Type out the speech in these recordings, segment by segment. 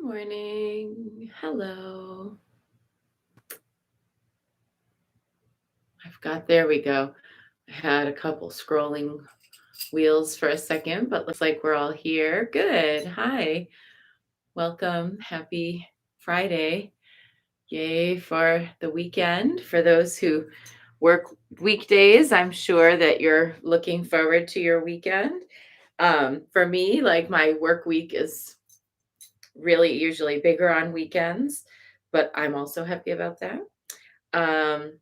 morning. Hello. There we go. I had a couple scrolling wheels for a second, but looks like we're all here. Good. Hi. Welcome. Happy Friday. Yay for the weekend. For those who work weekdays, I'm sure that you're looking forward to your weekend. For me, like my work week is really usually bigger on weekends, but I'm also happy about that. Um,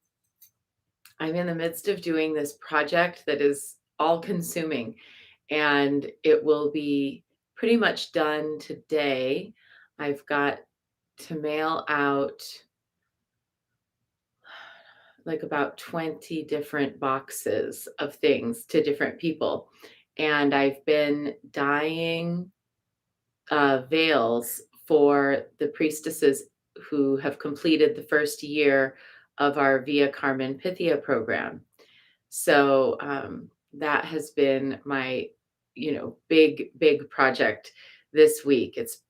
I'm in the midst of doing this project that is all consuming, and it will be pretty much done today. I've got to mail out like about 20 different boxes of things to different people. And I've been dyeing veils for the priestesses who have completed the first year of our Via Carmen Pythia program. So that has been my, big project this week. It's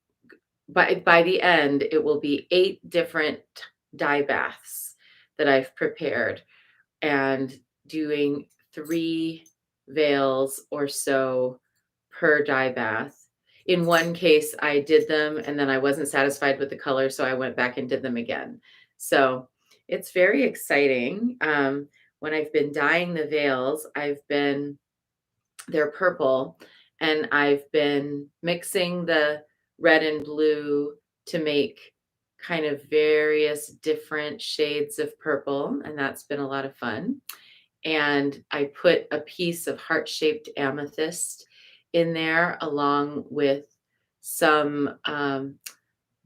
by the end, it will be 8 different dye baths that I've prepared and doing 3 veils or so per dye bath. In one case, I did them and then I wasn't satisfied with the color, so I went back and did them again. So it's very exciting. When I've been dyeing the veils, they're purple, and I've been mixing the red and blue to make kind of various different shades of purple, and that's been a lot of fun. And I put a piece of heart-shaped amethyst in there along with some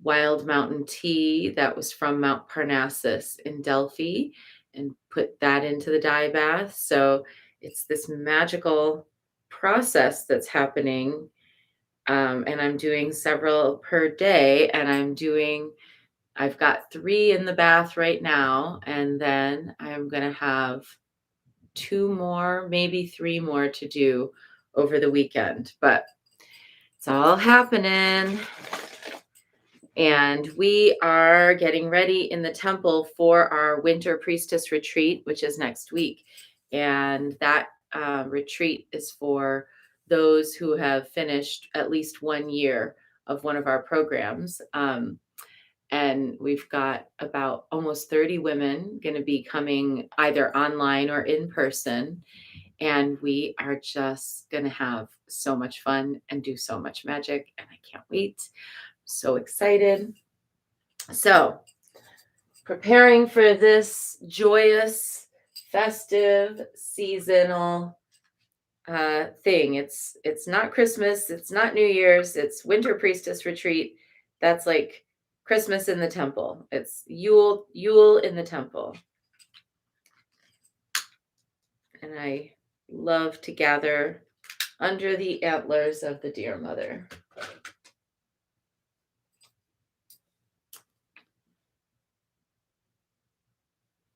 wild mountain tea that was from Mount Parnassus in Delphi and put that into the dye bath. So it's this magical process that's happening. And I'm doing several per day, and I've got 3 in the bath right now, and then I'm going to have 2 more, maybe 3 more to do over the weekend, but it's all happening. And we are getting ready in the temple for our winter priestess retreat, which is next week. And that retreat is for those who have finished at least 1 year of one of our programs. And we've got about almost 30 women going to be coming either online or in person. And we are just going to have so much fun and do so much magic. And I can't wait. So excited. So, preparing for this joyous, festive, seasonal thing. It's not Christmas. It's not New Year's. It's Winter Priestess Retreat. That's like Christmas in the temple. It's Yule in the temple. And I love to gather under the antlers of the dear mother.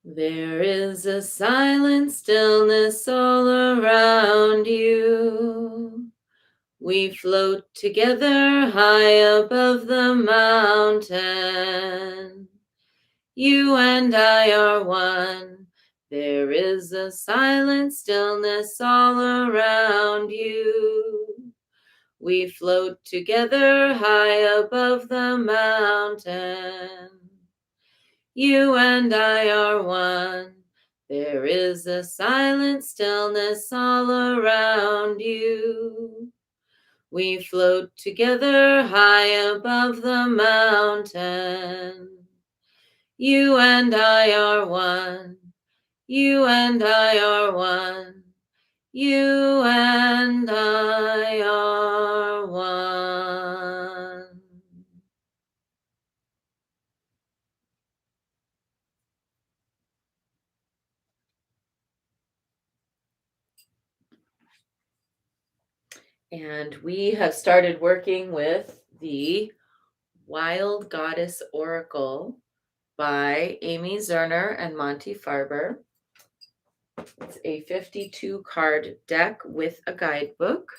There is a silent stillness all around you. We float together high above the mountain. You and I are one. There is a silent stillness all around you. We float together high above the mountain. You and I are one. There is a silent stillness all around you. We float together high above the mountain. You and I are one. You and I are one. You and I are one. And we have started working with the Wild Goddess Oracle by Amy Zerner and Monty Farber. It's a 52 card deck with a guidebook.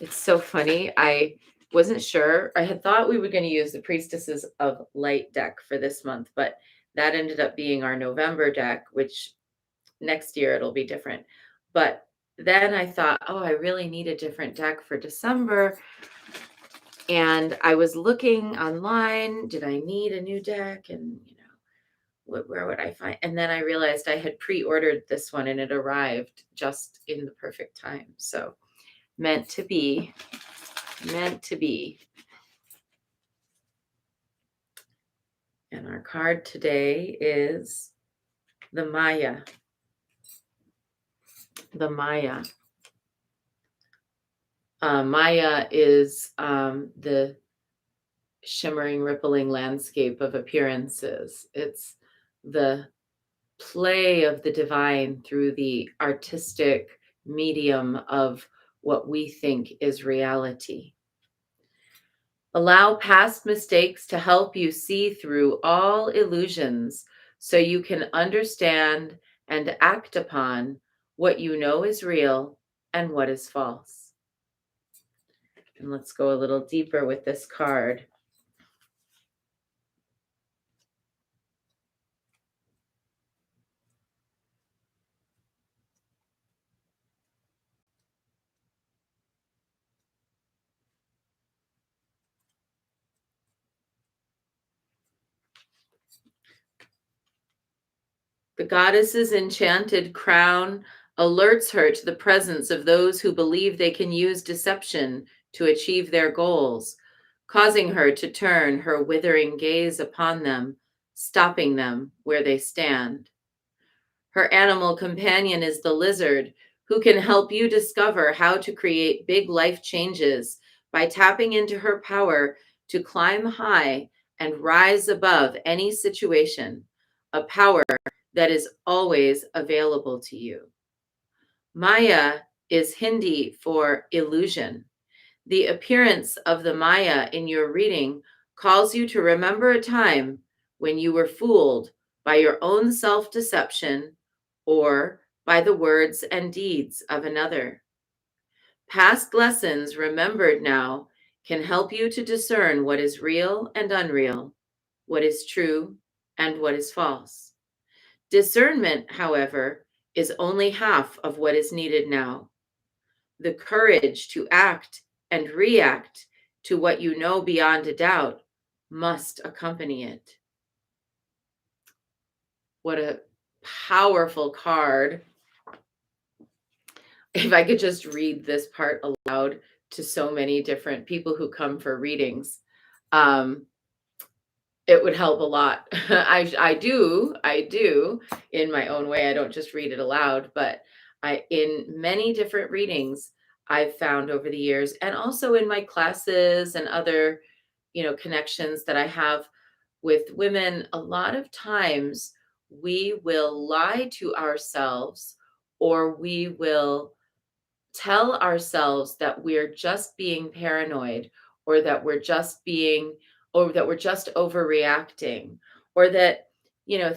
It's so funny. I wasn't sure. I had thought we were going to use the Priestesses of Light deck for this month, but that ended up being our November deck, which next year it'll be different. But then I thought, oh, I really need a different deck for December. And I was looking online, did I need a new deck? And, where would I find? And then I realized I had pre-ordered this one and it arrived just in the perfect time. So meant to be, meant to be. And our card today is the Maya. The Maya. Maya is the shimmering, rippling landscape of appearances. It's the play of the divine through the artistic medium of what we think is reality. Allow past mistakes to help you see through all illusions so you can understand and act upon what you know is real and what is false. And let's go a little deeper with this card. The goddess's enchanted crown alerts her to the presence of those who believe they can use deception to achieve their goals, causing her to turn her withering gaze upon them, stopping them where they stand. Her animal companion is the lizard, who can help you discover how to create big life changes by tapping into her power to climb high and rise above any situation, a power that is always available to you. Maya is Hindi for illusion. The appearance of the Maya in your reading calls you to remember a time when you were fooled by your own self-deception or by the words and deeds of another. Past lessons remembered now can help you to discern what is real and unreal, what is true and what is false. Discernment, however, is only half of what is needed now. The courage to act and react to what you know beyond a doubt must accompany it. What a powerful card. If I could just read this part aloud to so many different people who come for readings, it would help a lot. I do in my own way. I don't just read it aloud, but in many different readings I've found over the years, and also in my classes and other, connections that I have with women, a lot of times we will lie to ourselves, or we will tell ourselves that we're just being paranoid, or that we're just being or that we're just overreacting, or that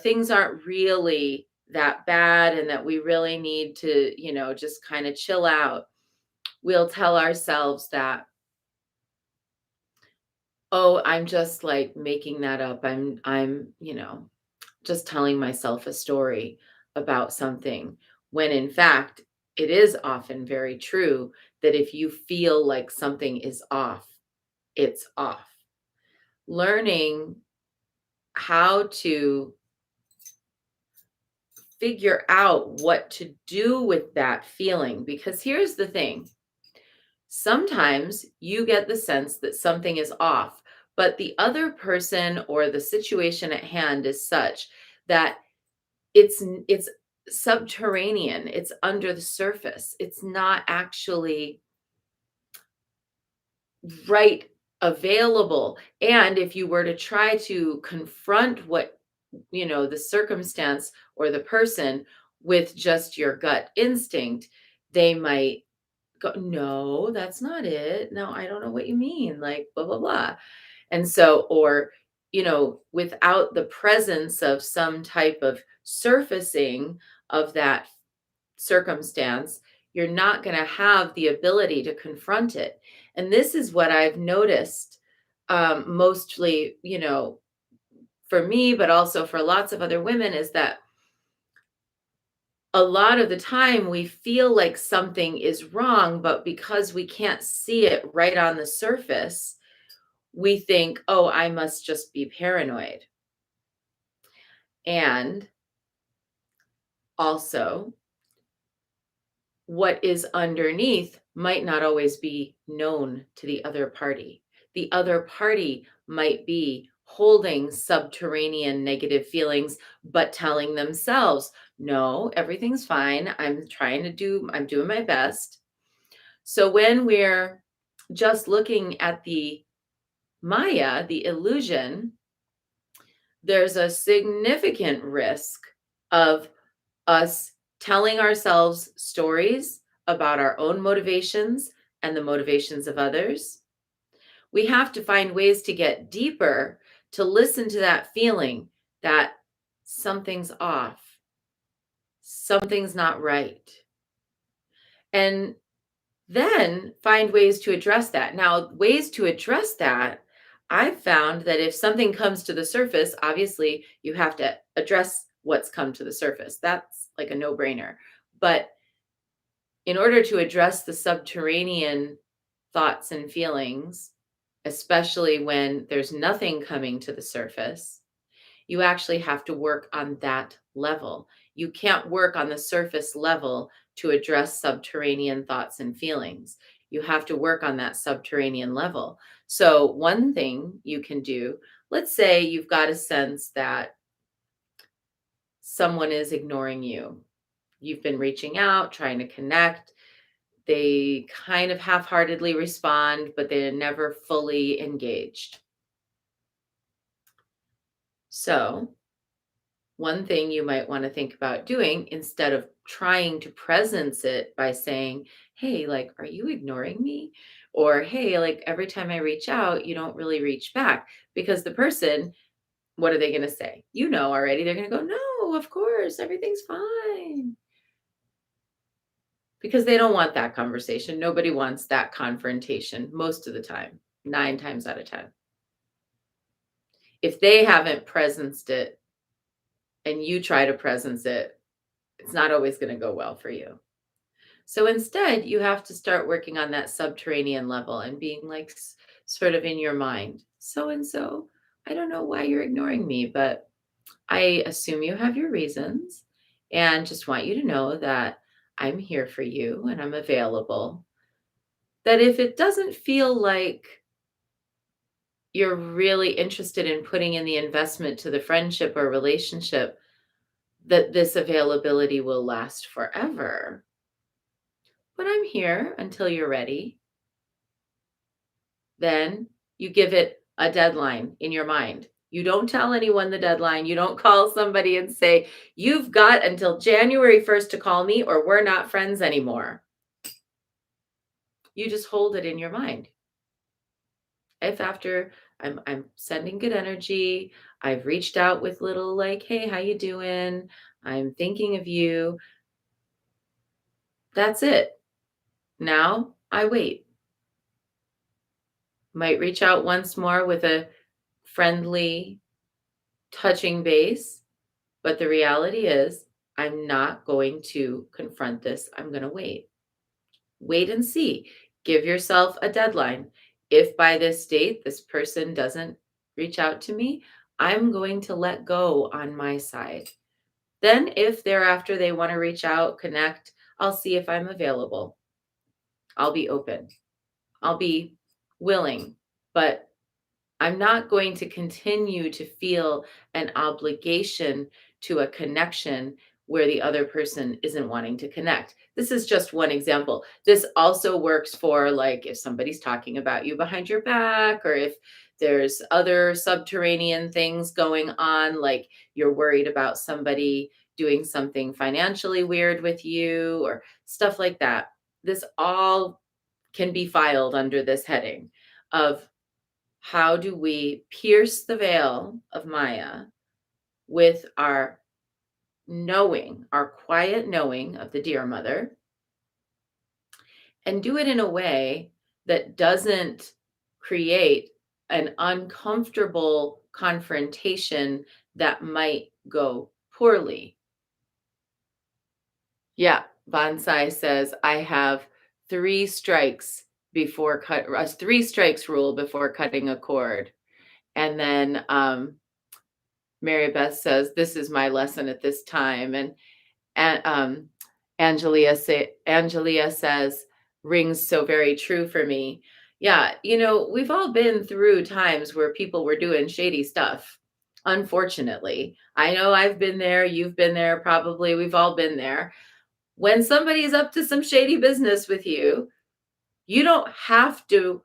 things aren't really that bad and that we really need to just kind of chill out. We'll tell ourselves that, oh, I'm just like making that up. I'm just telling myself a story about something, when in fact it is often very true that if you feel like something is off, it's off. Learning how to figure out what to do with that feeling, because here's the thing. Sometimes you get the sense that something is off, but the other person or the situation at hand is such that it's subterranean, it's under the surface. It's not actually right available. And if you were to try to confront what, the circumstance or the person with just your gut instinct, they might go, no, that's not it. No, I don't know what you mean. Like, blah, blah, blah. And so, or, without the presence of some type of surfacing of that circumstance, you're not going to have the ability to confront it. And this is what I've noticed, mostly, for me, but also for lots of other women, is that a lot of the time we feel like something is wrong, but because we can't see it right on the surface, we think, oh, I must just be paranoid. And also, what is underneath might not always be known to the other party. The other party might be holding subterranean negative feelings, but telling themselves, no, everything's fine. I'm doing my best. So when we're just looking at the Maya, the illusion, there's a significant risk of us telling ourselves stories about our own motivations and the motivations of others. We have to find ways to get deeper, to listen to that feeling that something's off, something's not right. And then find ways to address that. Now, ways to address that, I've found that if something comes to the surface, obviously you have to address what's come to the surface. That's like a no-brainer. But in order to address the subterranean thoughts and feelings, especially when there's nothing coming to the surface, you actually have to work on that level. You can't work on the surface level to address subterranean thoughts and feelings. You have to work on that subterranean level. So, one thing you can do, let's say you've got a sense that someone is ignoring you. You've been reaching out, trying to connect. They kind of half heartedly respond, but they're never fully engaged. So, one thing you might want to think about doing instead of trying to presence it by saying, hey, like, are you ignoring me? Or, hey, like, every time I reach out, you don't really reach back. Because the person, what are they going to say? You know already. They're going to go, no, of course, everything's fine. Because they don't want that conversation. Nobody wants that confrontation most of the time, 9 times out of 10. If they haven't presenced it and you try to presence it, it's not always going to go well for you. So instead, you have to start working on that subterranean level and being like sort of in your mind. So and so, I don't know why you're ignoring me, but I assume you have your reasons and just want you to know that I'm here for you and I'm available. That if it doesn't feel like you're really interested in putting in the investment to the friendship or relationship, that this availability will last forever. But I'm here until you're ready. Then you give it a deadline in your mind. You don't tell anyone the deadline. You don't call somebody and say, you've got until January 1st to call me or we're not friends anymore. You just hold it in your mind. If after I'm sending good energy, I've reached out with little like, hey, how you doing? I'm thinking of you. That's it. Now I wait. Might reach out once more with a friendly touching base, but the reality is I'm not going to confront this. I'm going to wait. Wait and see. Give yourself a deadline. If by this date this person doesn't reach out to me, I'm going to let go on my side. Then, if thereafter they want to reach out, connect, I'll see if I'm available. I'll be open. I'll be willing, but I'm not going to continue to feel an obligation to a connection where the other person isn't wanting to connect. This is just one example. This also works for like if somebody's talking about you behind your back, or if there's other subterranean things going on, like you're worried about somebody doing something financially weird with you or stuff like that. This all can be filed under this heading of how do we pierce the veil of Maya with our knowing, our quiet knowing of the dear mother, and do it in a way that doesn't create an uncomfortable confrontation that might go poorly. Yeah, Bonsai says, I have three strikes before a three strikes rule before cutting a cord. And then Mary Beth says, this is my lesson at this time. And Angelia says, rings so very true for me. Yeah, we've all been through times where people were doing shady stuff. Unfortunately, I know I've been there. You've been there. Probably we've all been there. When somebody's up to some shady business with you, you don't have to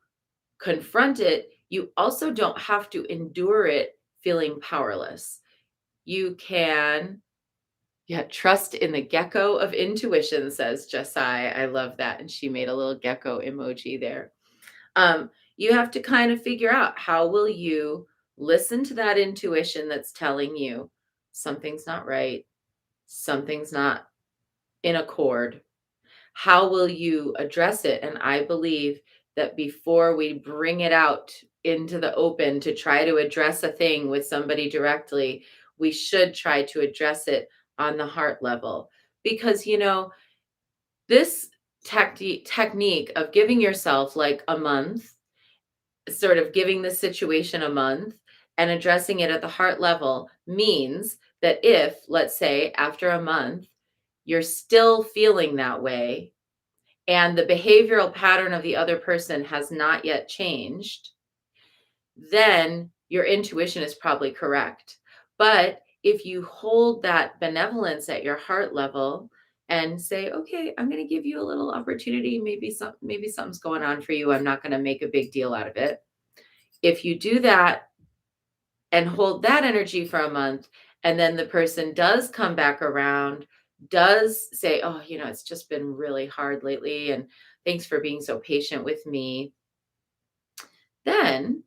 confront it. You also don't have to endure it feeling powerless. You can, yeah, trust in the gecko of intuition, says Jessai. I love that. And she made a little gecko emoji there. You have to kind of figure out, how will you listen to that intuition that's telling you something's not right, something's not in accord. How will you address it? And I believe that before we bring it out into the open to try to address a thing with somebody directly, we should try to address it on the heart level. Because, this technique of giving yourself like a month, sort of giving the situation a month and addressing it at the heart level, means that if, let's say, after a month, you're still feeling that way, and the behavioral pattern of the other person has not yet changed, then your intuition is probably correct. But if you hold that benevolence at your heart level and say, okay, I'm going to give you a little opportunity, maybe something's going on for you, I'm not going to make a big deal out of it. If you do that and hold that energy for a month, and then the person does come back around, does say, oh, it's just been really hard lately, and thanks for being so patient with me, then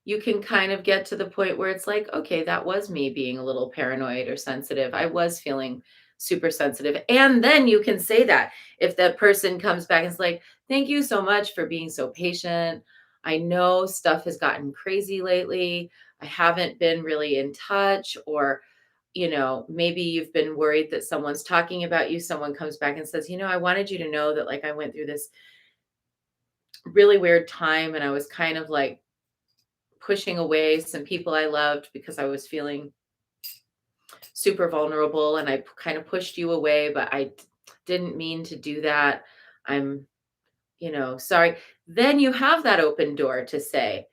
you can kind of get to the point where it's like, okay, that was me being a little paranoid or sensitive. I was feeling super sensitive. And then you can say that if that person comes back and is like, thank you so much for being so patient. I know stuff has gotten crazy lately. I haven't been really in touch, or, maybe you've been worried that someone's talking about you. Someone comes back and says, I wanted you to know that, like, I went through this really weird time, and I was kind of like pushing away some people I loved because I was feeling super vulnerable, and I kind of pushed you away, but I didn't mean to do that. I'm, sorry. Then you have that open door to say,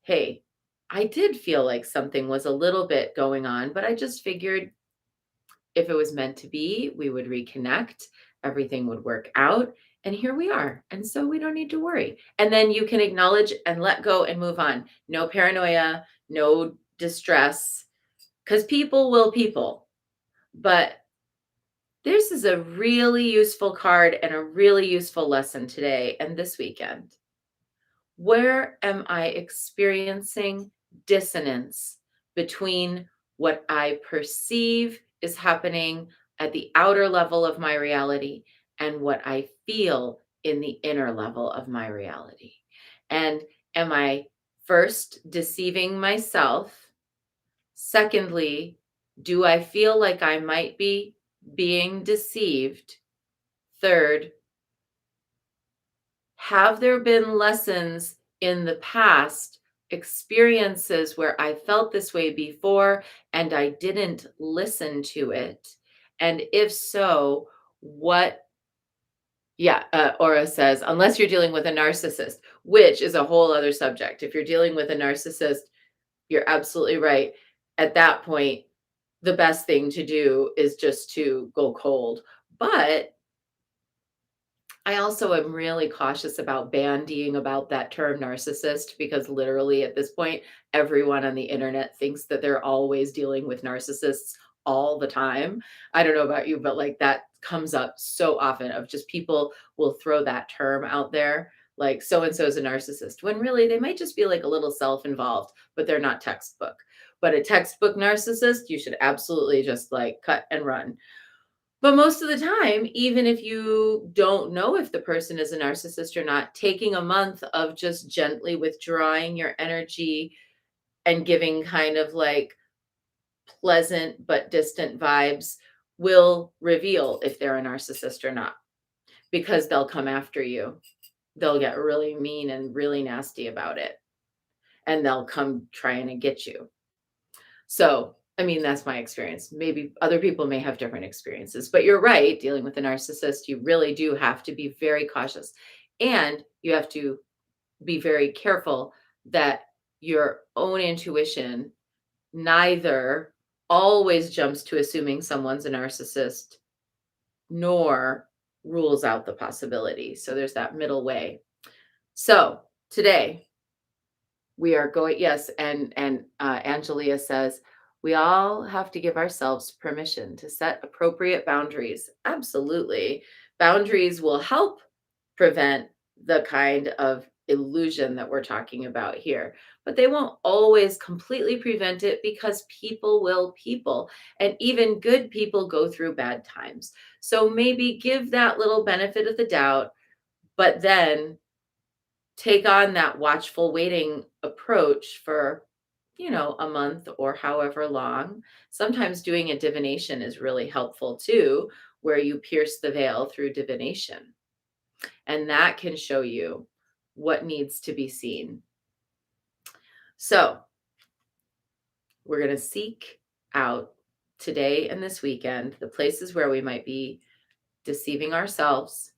hey, I did feel like something was a little bit going on, but I just figured if it was meant to be, we would reconnect, everything would work out, and here we are. And so we don't need to worry. And then you can acknowledge and let go and move on. No paranoia, no distress, because people will people. But this is a really useful card and a really useful lesson today and this weekend. Where am I experiencing dissonance between what I perceive is happening at the outer level of my reality and what I feel in the inner level of my reality? And am I first deceiving myself? Secondly, do I feel like I might be being deceived? Third, have there been lessons in the past, experiences where I felt this way before and I didn't listen to it? And if so, what? Yeah, Aura says, unless you're dealing with a narcissist, which is a whole other subject. If you're dealing with a narcissist, you're absolutely right. At that point, the best thing to do is just to go cold. But I also am really cautious about bandying about that term narcissist, because literally at this point, everyone on the internet thinks that they're always dealing with narcissists all the time. I don't know about you, but like that comes up so often, of just people will throw that term out there, like so and so is a narcissist, when really they might just be like a little self-involved, but they're not textbook. But a textbook narcissist, you should absolutely just like cut and run. But most of the time, even if you don't know if the person is a narcissist or not, taking a month of just gently withdrawing your energy and giving kind of like pleasant but distant vibes will reveal if they're a narcissist or not, because they'll come after you. They'll get really mean and really nasty about it, and they'll come trying to get you. So, I mean, that's my experience. Maybe other people may have different experiences, but you're right. Dealing with a narcissist, you really do have to be very cautious. And you have to be very careful that your own intuition neither always jumps to assuming someone's a narcissist nor rules out the possibility. So there's that middle way. So today we are going, yes, and Angelia says, we all have to give ourselves permission to set appropriate boundaries. Absolutely. Boundaries will help prevent the kind of illusion that we're talking about here, but they won't always completely prevent it because people will people, and even good people go through bad times. So maybe give that little benefit of the doubt, but then take on that watchful waiting approach for, a month or however long. Sometimes doing a divination is really helpful too, where you pierce the veil through divination. And that can show you what needs to be seen. So we're going to seek out today and this weekend the places where we might be deceiving ourselves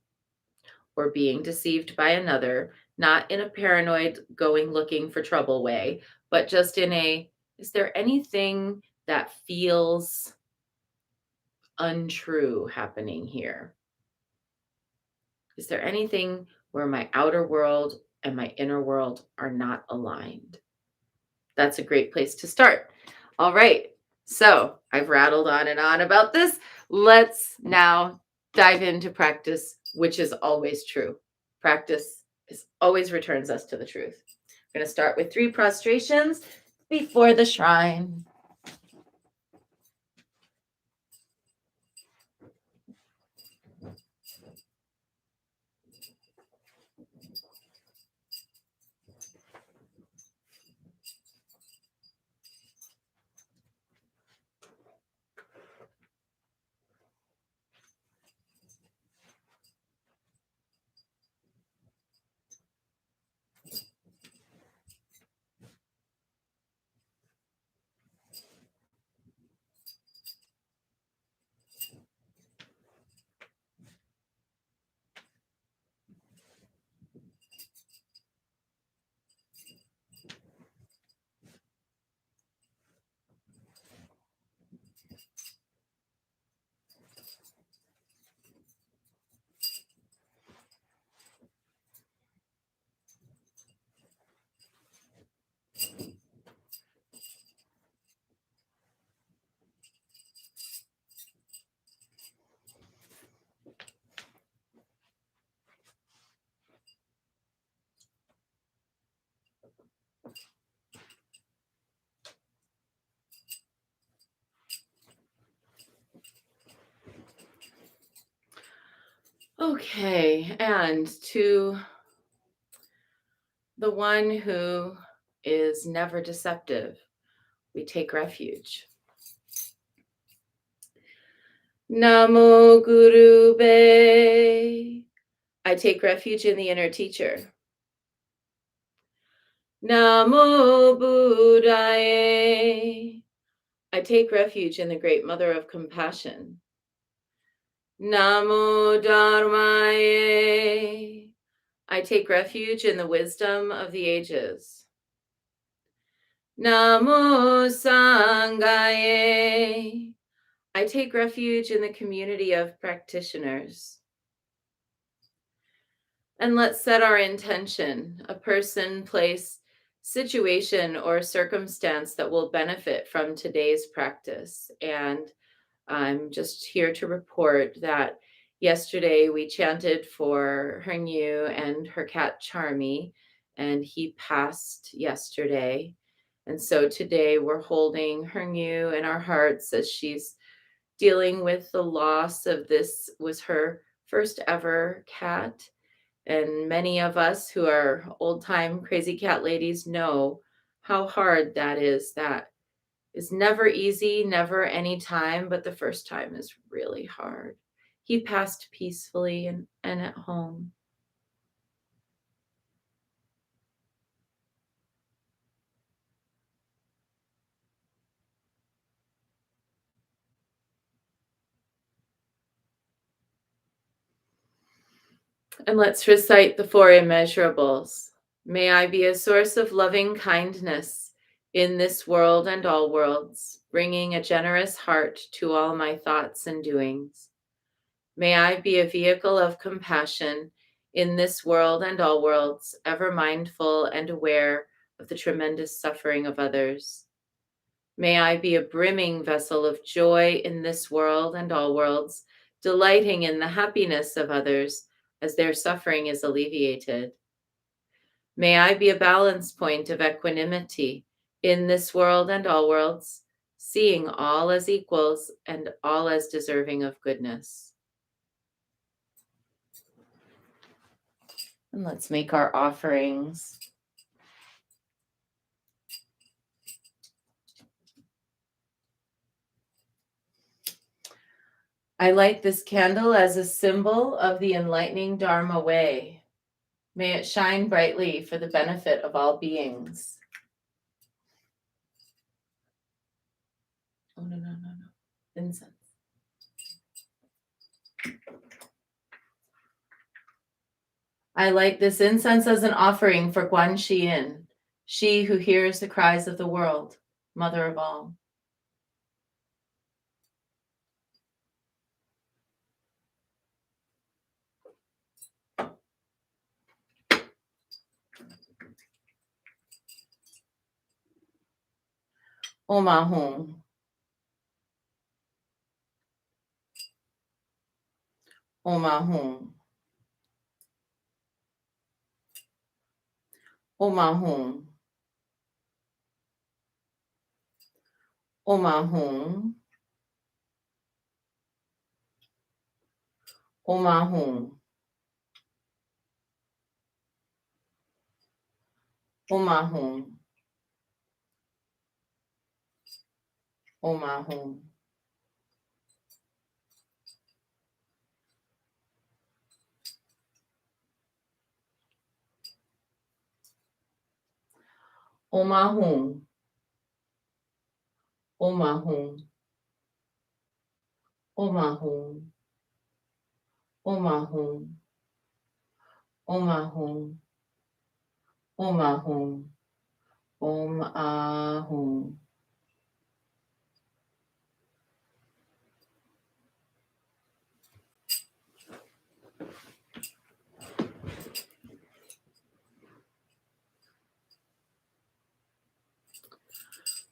or being deceived by another, not in a paranoid going looking for trouble way, but just in a, is there anything that feels untrue happening here? Is there anything where my outer world and my inner world are not aligned? That's a great place to start. All right. So I've rattled on and on about this. Let's now dive into practice, which is always true. Practice always returns us to the truth. We're going to start with 3 prostrations before the shrine. Okay, and to the one who is never deceptive, we take refuge. Namo Guru Be. I take refuge in the inner teacher. Namo Buddhaye. I take refuge in the great mother of compassion. Namo Dharmaye. I take refuge in the wisdom of the ages. Namo Sanghaye. I take refuge in the community of practitioners. And let's set our intention, a person, place, situation, or circumstance that will benefit from today's practice. And I'm just here to report that yesterday we chanted for Hernyu and her cat Charmy, and he passed yesterday. And so today we're holding Hernyu in our hearts as she's dealing with the loss of this was her first ever cat. And many of us who are old time crazy cat ladies know how hard that is. That is never easy, never any time, but the first time is really hard. He passed peacefully and at home. And let's recite the Four Immeasurables. May I be a source of loving kindness in this world and all worlds, bringing a generous heart to all my thoughts and doings. May I be a vehicle of compassion in this world and all worlds, ever mindful and aware of the tremendous suffering of others. May I be a brimming vessel of joy in this world and all worlds, delighting in the happiness of others as their suffering is alleviated. May I be a balance point of equanimity in this world and all worlds, seeing all as equals and all as deserving of goodness. And let's make our offerings. I light this candle as a symbol of the enlightening Dharma way. May it shine brightly for the benefit of all beings. Oh, no. Incense. I light this incense as an offering for Guanxin, she who hears the cries of the world, mother of all. Omahum. Omahum. Omahum. Omahum. Omahum. Omahum. Omahum. Omahum. Omahum. Omahum. Omahum. Omahum. Omahum. Om Ahum.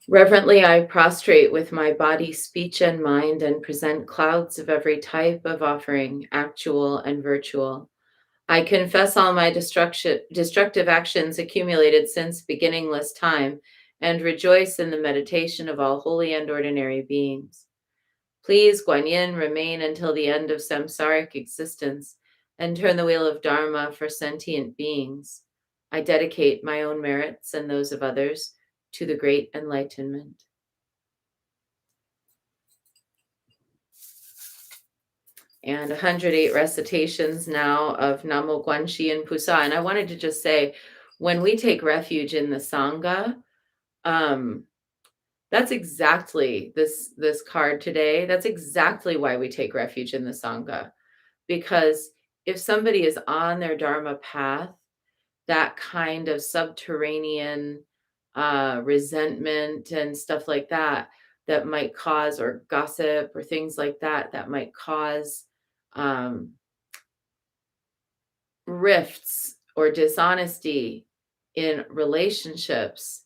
Reverently, I prostrate with my body, speech, and mind and present clouds of every type of offering, actual and virtual. I confess all my destructive actions accumulated since beginningless time and rejoice in the meditation of all holy and ordinary beings. Please, Guanyin, remain until the end of samsaric existence and turn the wheel of Dharma for sentient beings. I dedicate my own merits and those of others to the great enlightenment. And 108 recitations now of Namo Guanxi Pusa. And I wanted to just say, when we take refuge in the Sangha, that's exactly this card today. That's exactly why we take refuge in the Sangha. Because if somebody is on their Dharma path, that kind of subterranean resentment and stuff like that might cause, or gossip or things like that might cause um, rifts or dishonesty in relationships,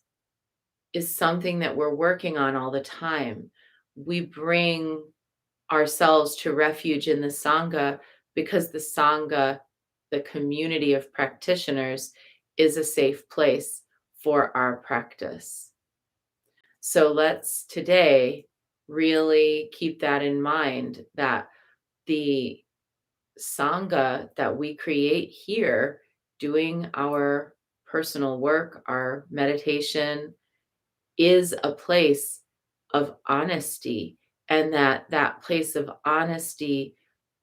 is something that we're working on all the time. We bring ourselves to refuge in the Sangha because the Sangha, the community of practitioners, is a safe place for our practice. So let's today really keep that in mind, that the Sangha that we create here doing our personal work, our meditation, is a place of honesty, and that place of honesty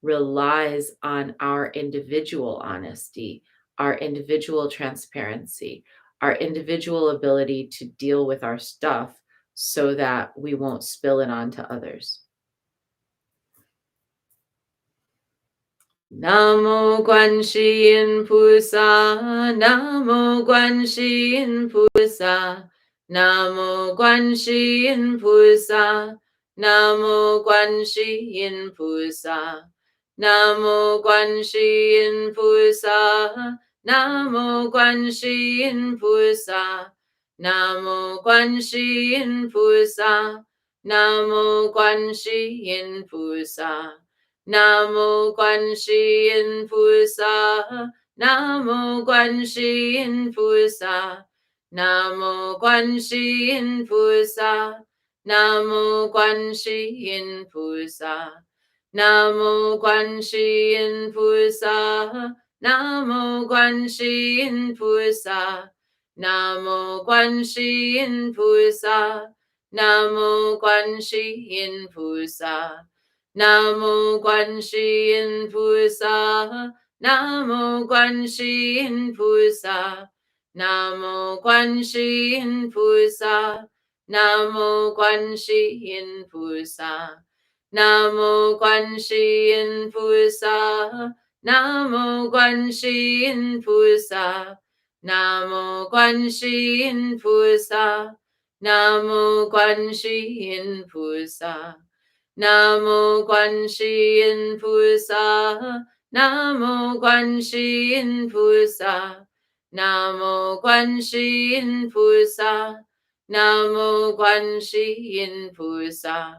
relies on our individual honesty, our individual transparency, our individual ability to deal with our stuff so that we won't spill it onto others. Namo Guanxi Yin Pusa, Namo Guanxi Yin Pusa, Namo Guanxi Yin Pusa, Namo Guanxi Yin Pusa, Namo Guanxi Yin Pusa, Namo Guanxi Yin Pusa, Namo Guanxi Yin Pusa, Namo Guanxi Yin Pusa. Namo Guanxi Yin Pusa, Namo Guanxi Yin Pusa, Namo Guanxi Yin Pusa, Namo Guanxi Yin Pusa, Namo Guanxi Yin Pusa, Namo Guanxi Yin Pusa, Namo Guanxi Yin Pusa, Namo Guanxi Yin Pusa. Namo Guanxi Yin Pusa, Namo Guanxi Yin Pusa, Namo Guanxi Yin Pusa, Namo Guanxi Yin Pusa, Namo Guanxi Yin Pusa, Namo Guanxi Yin Pusa, Namo Guanxi Yin Pusa, Namo Guanxi Yin Pusa. Namo Guanxi Yin Pusa, Namo Guanxi Yin Pusa, Namo Guanxi Yin Pusa, Namo Guanxi Yin Pusa,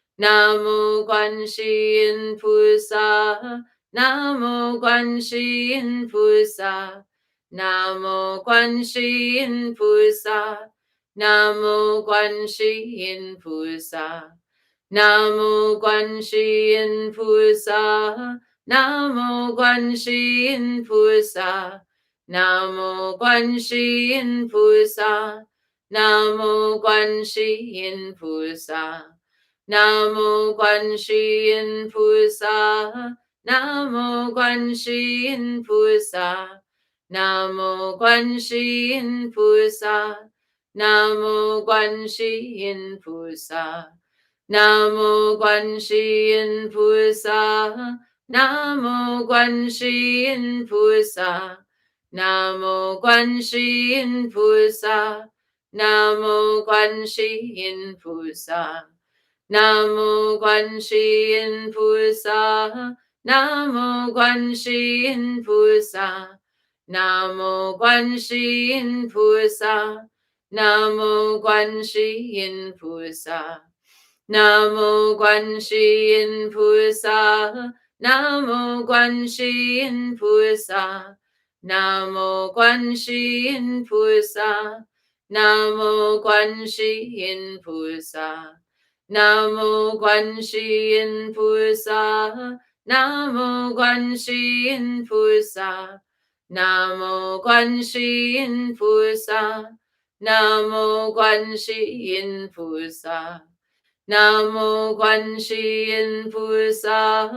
Namo Guanxi Yin Pusa, Namo Guanxi Yin Pusa, Namo Guanxi Yin Pusa, Namo Guanxi Yin Pusa. Namo Guanxi Yin Pusa, Namo Guanxi Yin Pusa, Namo Guanxi Yin Pusa, Namo Guanxi Yin Pusa, Namo Guanxi Yin Pusa, Namo Guanxi Yin Pusa, Namo Guanxi Yin Pusa, Namo Guanxi Yin Pusa. Namo Guanxi Yin Pusa, Namo Guanxi Yin Pusa, Namo Guanxi Yin Pusa, Namo Guanxi Yin Pusa, Namo Guanxi Yin Pusa, Namo Guanxi Yin Pusa, Namo Guanxi Yin Pusa, Namo Guanxi Yin Pusa. Namo Guanxi Yin Pusa, Namo Guanxi Yin Pusa, Namo Guanxi Yin Pusa, Namo Guanxi Yin Pusa, Namo Guanxi Yin Pusa, Namo Guanxi Yin Pusa, Namo Guanxi Yin Pusa, Namo Guanxi Yin Pusa. Namo Guanxi Yin Pusa,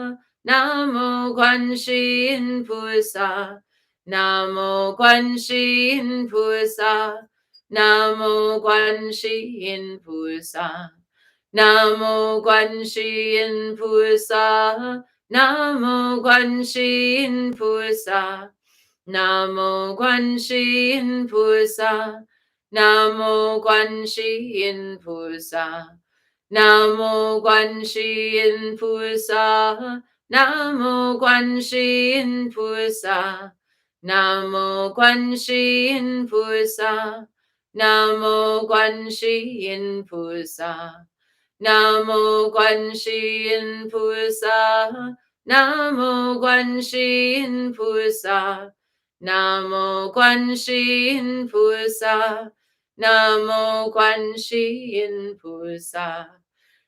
Namo Guanxi Yin Pusa, Namo Guanxi Yin Pusa, Namo Guanxi Yin Pusa, Namo Guanxi Yin Pusa, Namo Guanxi Yin Pusa, Namo Guanxi Yin Pusa, Namo Guanxi Yin Pusa. Namo Guanxi Yin Pusa, Namo Guanxi Yin Pusa, Namo Guanxi Yin Pusa, Namo Guanxi Yin Pusa, Namo Guanxi Yin Pusa, Namo Guanxi Yin Pusa, Namo Guanxi Yin Pusa, Namo Guanxi Yin Pusa.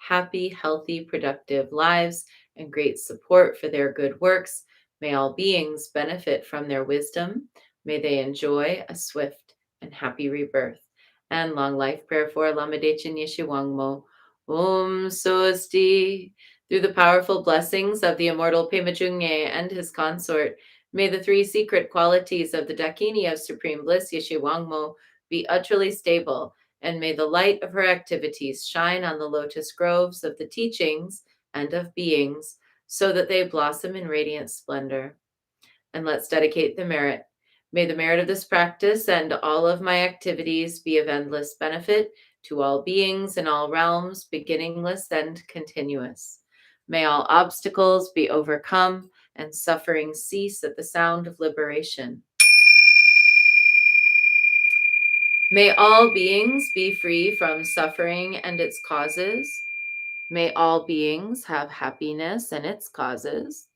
happy, healthy, productive lives and great support for their good works. May all beings benefit from their wisdom. May they enjoy a swift and happy rebirth. And long life prayer for Lama Dechin Yeshe Wangmo. Sosti. Through the powerful blessings of the immortal Pema Chungye and his consort, may the three secret qualities of the Dakini of supreme bliss, Yeshe Wangmo, be utterly stable, and may the light of her activities shine on the lotus groves of the teachings and of beings, so that they blossom in radiant splendor. And let's dedicate the merit. May the merit of this practice and all of my activities be of endless benefit to all beings in all realms, beginningless and continuous. May all obstacles be overcome and suffering cease at the sound of liberation. May all beings be free from suffering and its causes. May all beings have happiness and its causes.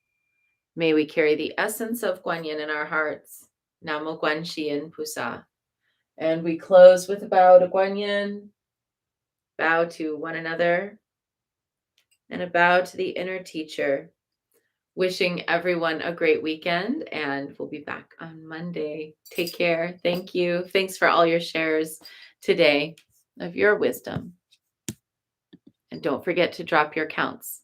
May we carry the essence of Guanyin in our hearts. Namo Guanxian Pusa. And we close with a bow to Guanyin, bow to one another, and a bow to the inner teacher. Wishing everyone a great weekend, and we'll be back on Monday. Take care. Thank you. Thanks for all your shares today of your wisdom. And don't forget to drop your counts.